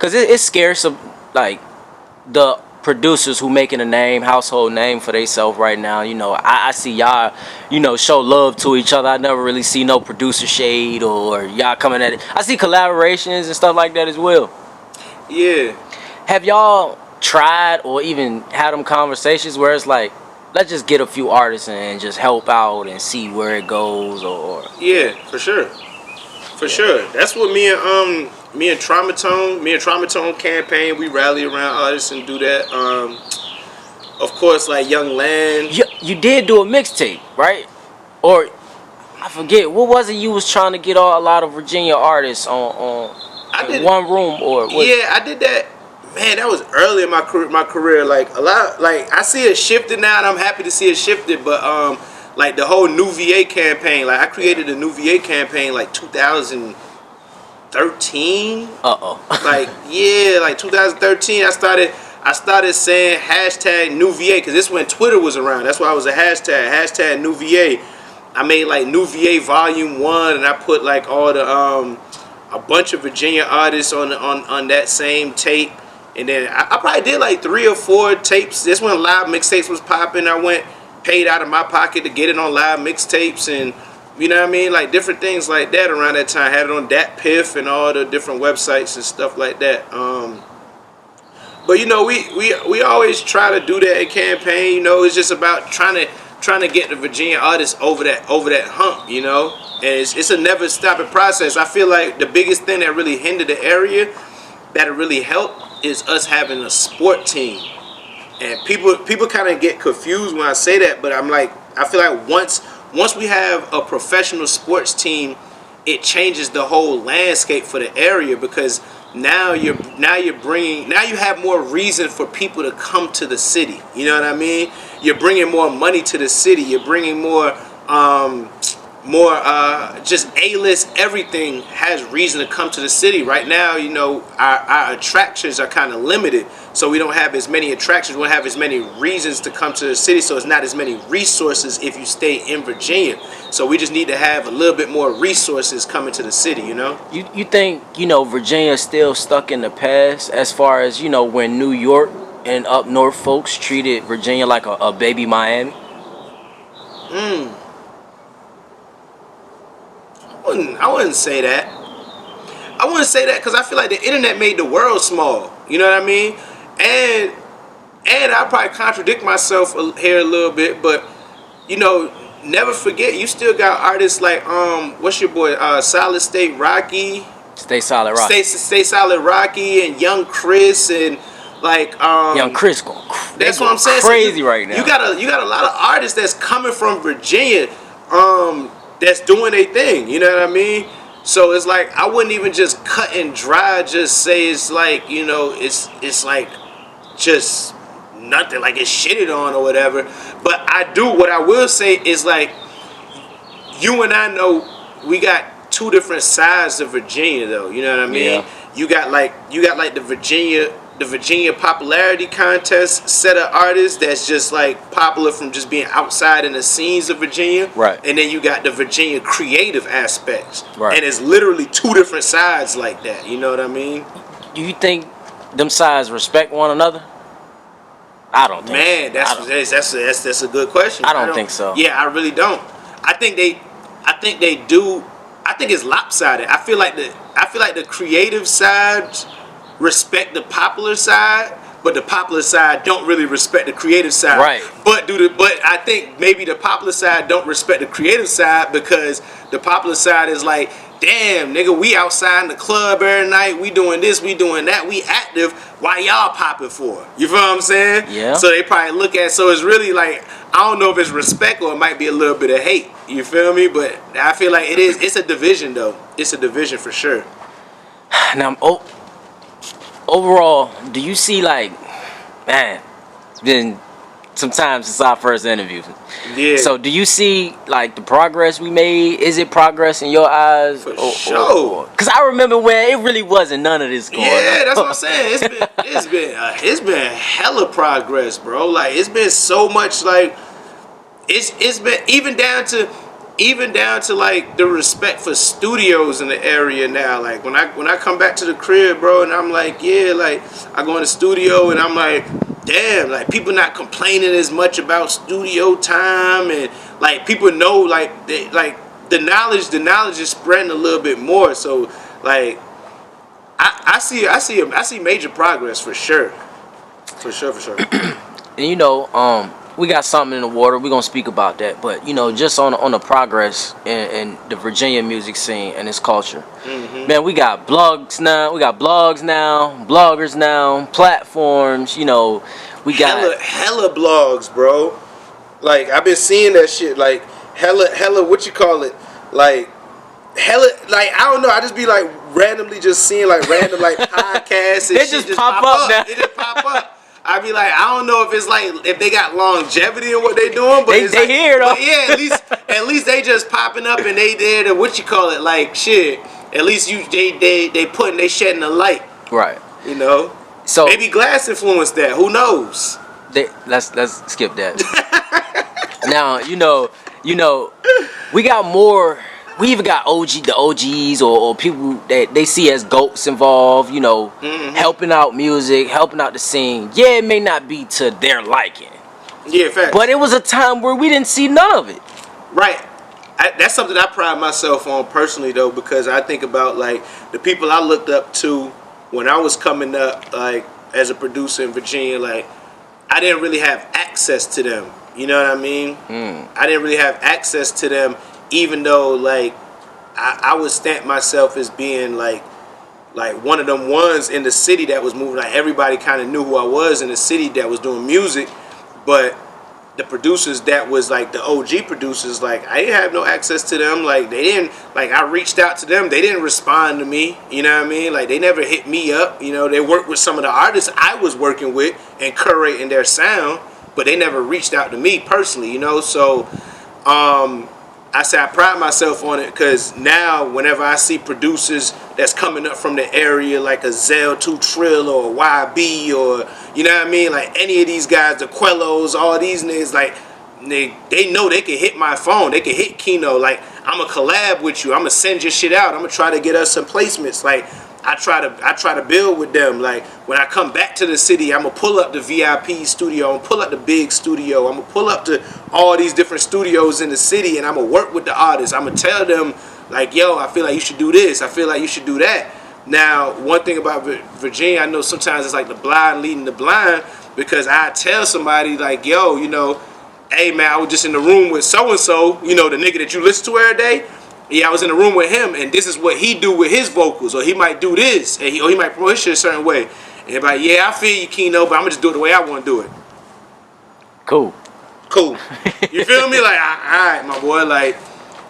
Cause it's scarce of like the producers who making a name, household name for themselves right now. You know, I see y'all, you know, show love to each other. I never really see no producer shade or y'all coming at it. I see collaborations and stuff like that as well. Yeah. Have y'all tried or even had them conversations where it's like, let's just get a few artists and just help out and see where it goes? Or yeah, for sure. For sure. That's what me and Traumatone campaign, we rally around artists and do that. Of course, like Young Land. You did do a mixtape, right? Or I forget, what was it you was trying to get a lot of Virginia artists on I did one room or what? Yeah, I did that. Man, that was early in my career. Like a lot, like I see it shifted now, and I'm happy to see it shifted. But like the whole New VA campaign, like I created a New VA campaign like 2013. Like yeah, like 2013. I started saying hashtag New VA because this when Twitter was around. That's why I was a hashtag New VA. I made like New VA Volume 1, and I put like all the a bunch of Virginia artists on that same tape. And then I probably did like 3 or 4 tapes. This when live mixtapes was popping. I went paid out of my pocket to get it on live mixtapes, and you know what I mean, like different things like that around that time. I had it on Dat Piff and all the different websites and stuff like that. But you know, we always try to do that campaign. You know, it's just about trying to get the Virginia artists over that hump. You know, and it's a never stopping process. I feel like the biggest thing that really hindered the area, that it really helped, is us having a sport team. And people kind of get confused when I say that, but I'm like, I feel like once we have a professional sports team, it changes the whole landscape for the area, because now you have more reason for people to come to the city. You know what I mean? You're bringing more money to the city. You're bringing more just A-list. Everything has reason to come to the city. Right now, you know, our attractions are kind of limited, so we don't have as many attractions. We don't have as many reasons to come to the city, so it's not as many resources if you stay in Virginia. So we just need to have a little bit more resources coming to the city, you know? You think, you know, Virginia's still stuck in the past as far as, you know, when New York and up north folks treated Virginia like a baby Miami? I wouldn't say that. I wouldn't say that because I feel like the internet made the world small. You know what I mean? And I'll probably contradict myself here a little bit, but you know, never forget, you still got artists like what's your boy, Solid State Rocky, Stay Solid Rocky, Stay Solid Rocky, and Young Chris, and like Young Chris going that's what I'm saying. Crazy so right now. You got a lot of artists that's coming from Virginia, that's doing their thing. You know what I mean? So it's like I wouldn't even just cut and dry, just say it's like, you know, it's like just nothing, like it's shitted on or whatever. But what I will say is, like, you and I know we got two different sides of Virginia though. You know what I mean? Yeah. You got like the Virginia popularity contest set of artists that's just like popular from just being outside in the scenes of Virginia. Right. And then you got the Virginia creative aspects. Right. And it's literally two different sides like that. You know what I mean? Do you think them sides respect one another? I don't think. Man, that's a good question. I don't think so. Yeah, I really don't. I think they do. I think it's lopsided. I feel like the creative sides respect the popular side, but the popular side don't really respect the creative side. Right. But I think maybe the popular side don't respect the creative side because the popular side is like, damn, nigga, we outside in the club every night, we doing this, we doing that, we active, why y'all popping for? You feel what I'm saying? Yeah. So they probably look at, so it's really like, I don't know if it's respect or it might be a little bit of hate. You feel me? But I feel like it's a division though. It's a division for sure. Now, overall, do you see, like, man, it's been some time since our first interview. Yeah. So do you see, like, the progress we made? Is it progress in your eyes? For sure. Because I remember when it really wasn't none of this going on. Yeah, that's what I'm saying. It's been hella progress, bro. Like, it's been so much, like, it's been even down to even down to like the respect for studios in the area now. Like when I come back to the crib, bro, and I'm like, yeah, like I go in the studio and I'm like, damn, like people not complaining as much about studio time, and like people know like the knowledge is spreading a little bit more. So like I see major progress for sure. For sure. And you know, we got something in the water. We're gonna speak about that, but you know, just on the progress in the Virginia music scene and its culture. Man, we got blogs now, bloggers now, platforms. You know, we got hella blogs, bro. Like I've been seeing that shit. Like hella what you call it? Like hella, like I don't know. I just be like randomly just seeing like random like podcasts and they shit just pop up now. They just pop up. I be like, I don't know if it's like if they got longevity in what they doing, but it's they like, here though. But yeah, at least they just popping up and they there to what you call it, like shit. At least they shedding the light, right? You know. So maybe Glass influenced that. Who knows? Let's skip that. Now you know we got more. We even got the OGs or people that they see as GOATs involved, you know, helping out music, helping out the scene. Yeah, it may not be to their liking. Yeah, facts. But it was a time where we didn't see none of it. Right. That's something I pride myself on personally, though, because I think about, like, the people I looked up to when I was coming up, like, as a producer in Virginia, like, I didn't really have access to them. You know what I mean? I didn't really have access to them. Even though, like, I would stamp myself as being, like one of them ones in the city that was moving. Like, everybody kind of knew who I was in the city that was doing music. But the producers that was, like, the OG producers, like, I didn't have no access to them. Like, they didn't, like, I reached out to them. They didn't respond to me. You know what I mean? Like, they never hit me up. You know, they worked with some of the artists I was working with and curating their sound. But they never reached out to me personally, you know? So, I say I pride myself on it because now whenever I see producers that's coming up from the area like a Zell 2 Trill or a YB or, you know what I mean, like any of these guys, the Quellos, all these niggas, like they know they can hit my phone, they can hit Kino, like I'm going to collab with you, I'm going to send your shit out, I'm going to try to get us some placements, like I try to build with them. Like when I come back to the city, I'm gonna pull up the VIP studio, I'm gonna pull up the big studio, I'm gonna pull up to all these different studios in the city, and I'm gonna work with the artists. I'm gonna tell them like, yo, I feel like you should do this, I feel like you should do that. Now, one thing about Virginia, I know sometimes it's like the blind leading the blind, because I tell somebody like, yo, you know, hey man, I was just in the room with so and so, you know, the nigga that you listen to every day. Yeah, I was in the room with him, and this is what he do with his vocals, or he might do this, and he might promote his shit a certain way. And they're like, yeah, I feel you, Kino, but I'm gonna just do it the way I want to do it. Cool. You feel me? Like, all right, my boy. Like,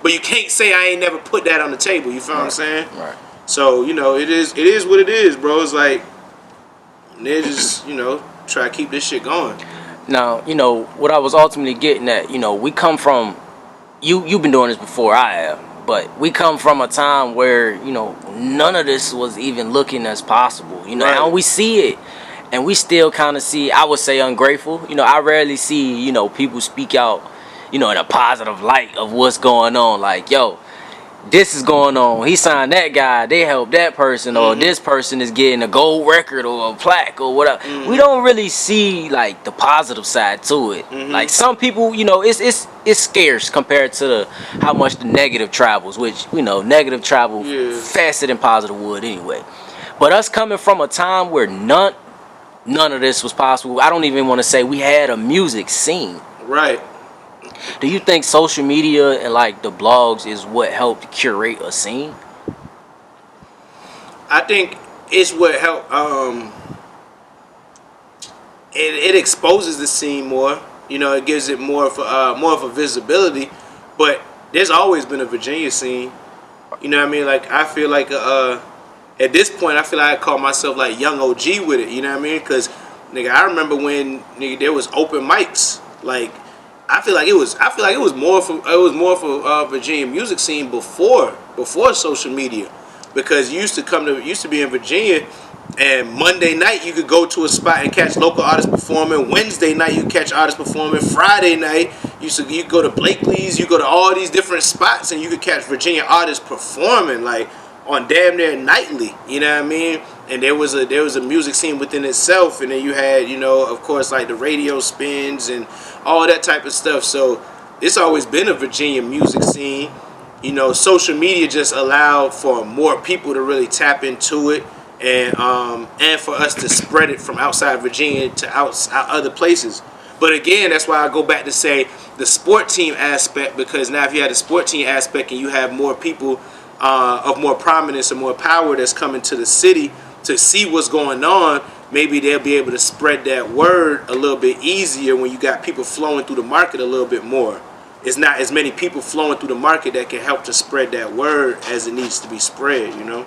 but you can't say I ain't never put that on the table. You feel what I'm saying? Right. So you know, it is what it is, bro. It's like they just, you know, try to keep this shit going. Now, you know what I was ultimately getting at. You know, we come from you've been doing this before I have. But we come from a time where, you know, none of this was even looking as possible. You know, right. Now we see it. And we still kind of see, I would say, ungrateful. You know, I rarely see, you know, people speak out, you know, in a positive light of what's going on. Like, yo, this is going on. He signed that guy. They helped that person. Or this person is getting a gold record or a plaque or whatever. We don't really see, like, the positive side to it. Like, some people, you know, it's scarce compared to how much the negative travels, which, you know, negative travel faster than positive would anyway. But us coming from a time where none of this was possible, I don't even want to say we had a music scene. Right. Do you think social media and like the blogs is what helped curate a scene? I think it's what helped. It exposes the scene more. You know, it gives it more of a visibility. But there's always been a Virginia scene. You know what I mean? Like I feel like at this point, I feel like I call myself like young OG with it. You know what I mean? Because nigga, I remember when nigga there was open mics. Like I feel like it was more for Virginia music scene before social media, because you used to be in Virginia, and Monday night you could go to a spot and catch local artists performing. Wednesday night you catch artists performing. Friday night You go to Blakely's, you go to all these different spots, and you could catch Virginia artists performing like on damn near nightly. You know what I mean? And there was a music scene within itself, and then you had, you know, of course, like the radio spins and all that type of stuff. So it's always been a Virginia music scene. You know, social media just allowed for more people to really tap into it, and for us to spread it from outside Virginia to other places. But again, that's why I go back to say the sport team aspect, because now if you have the sport team aspect and you have more people of more prominence and more power that's coming to the city to see what's going on, maybe they'll be able to spread that word a little bit easier when you got people flowing through the market a little bit more. It's not as many people flowing through the market that can help to spread that word as it needs to be spread, you know?